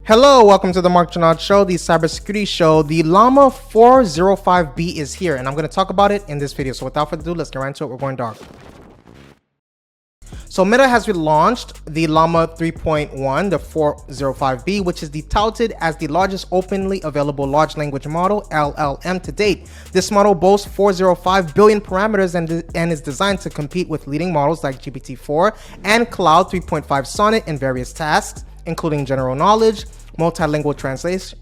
Hello, welcome to the Mark Janard Show, the cybersecurity show. The Llama 405B is here, and I'm going to talk about it in this video. So without further ado, let's get right into it. We're going dark. So Meta has relaunched the Llama 3.1, the 405B, which is touted as the largest openly available large language model, LLM, to date. This model boasts 405 billion parameters and is designed to compete with leading models like GPT-4 and Cloud 3.5 Sonnet in various tasks, including general knowledge, multilingual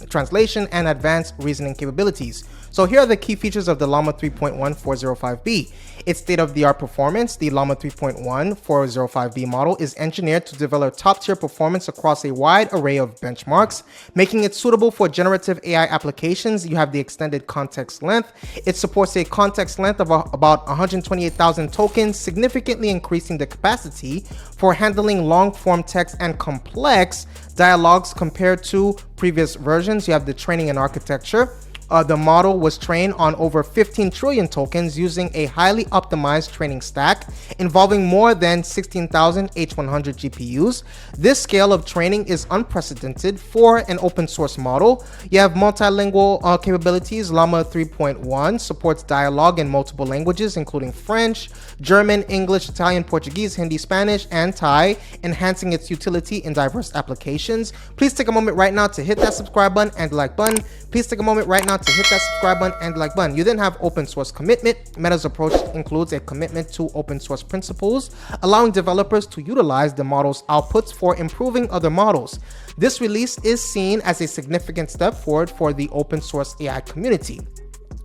translation, and advanced reasoning capabilities. So here are the key features of the Llama 3.1 405B. Its state-of-the-art performance. The Llama 3.1 405B model is engineered to deliver top-tier performance across a wide array of benchmarks, making it suitable for generative AI applications. You have the extended context length. It supports a context length of about 128,000 tokens, significantly increasing the capacity for handling long-form text and complex dialogues compared to previous versions. You have the training and architecture. The model was trained on over 15 trillion tokens using a highly optimized training stack involving more than 16,000 H100 GPUs. This scale of training is unprecedented for an open source model. You have multilingual capabilities. Llama 3.1 supports dialogue in multiple languages, including French, German, English, Italian, Portuguese, Hindi, Spanish, and Thai, enhancing its utility in diverse applications. Please take a moment right now to hit that subscribe button and like button. Please take a moment right now to hit that subscribe button and like button. You then have open source commitment. Meta's approach includes a commitment to open source principles, allowing developers to utilize the model's outputs for improving other models. This release is seen as a significant step forward for the open source AI community.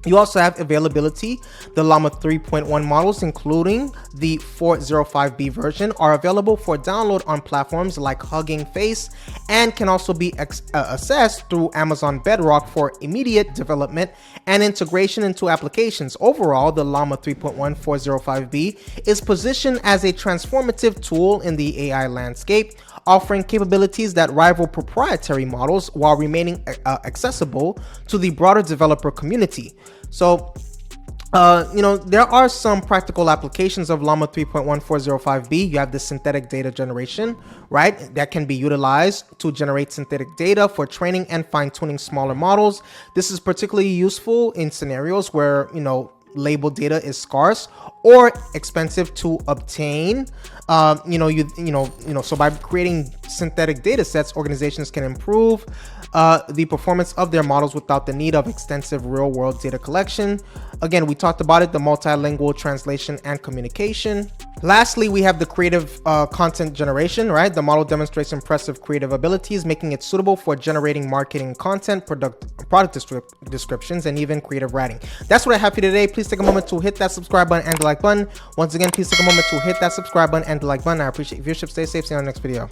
You also have availability. The Llama 3.1 models, including the 405B version, are available for download on platforms like Hugging Face and can also be accessed through Amazon Bedrock for immediate development and integration into applications. Overall, the Llama 3.1 405B is positioned as a transformative tool in the AI landscape, offering capabilities that rival proprietary models while remaining accessible to the broader developer community. So, there are some practical applications of Llama 3.1 405B. You have the synthetic data generation, right? That can be utilized to generate synthetic data for training and fine-tuning smaller models. This is particularly useful in scenarios where, labeled data is scarce or expensive to obtain. So by creating synthetic data sets, organizations can improve the performance of their models without the need of extensive real-world data collection. Again, we talked about it, the multilingual translation and communication. Lastly, we have the creative content generation, right? The model demonstrates impressive creative abilities, making it suitable for generating marketing content, product descriptions, and even creative writing. That's what I have for you today. Please take a moment to hit that subscribe button and the like button. Once again, please take a moment to hit that subscribe button and the like button. I appreciate your viewership. Stay safe. See you on the next video.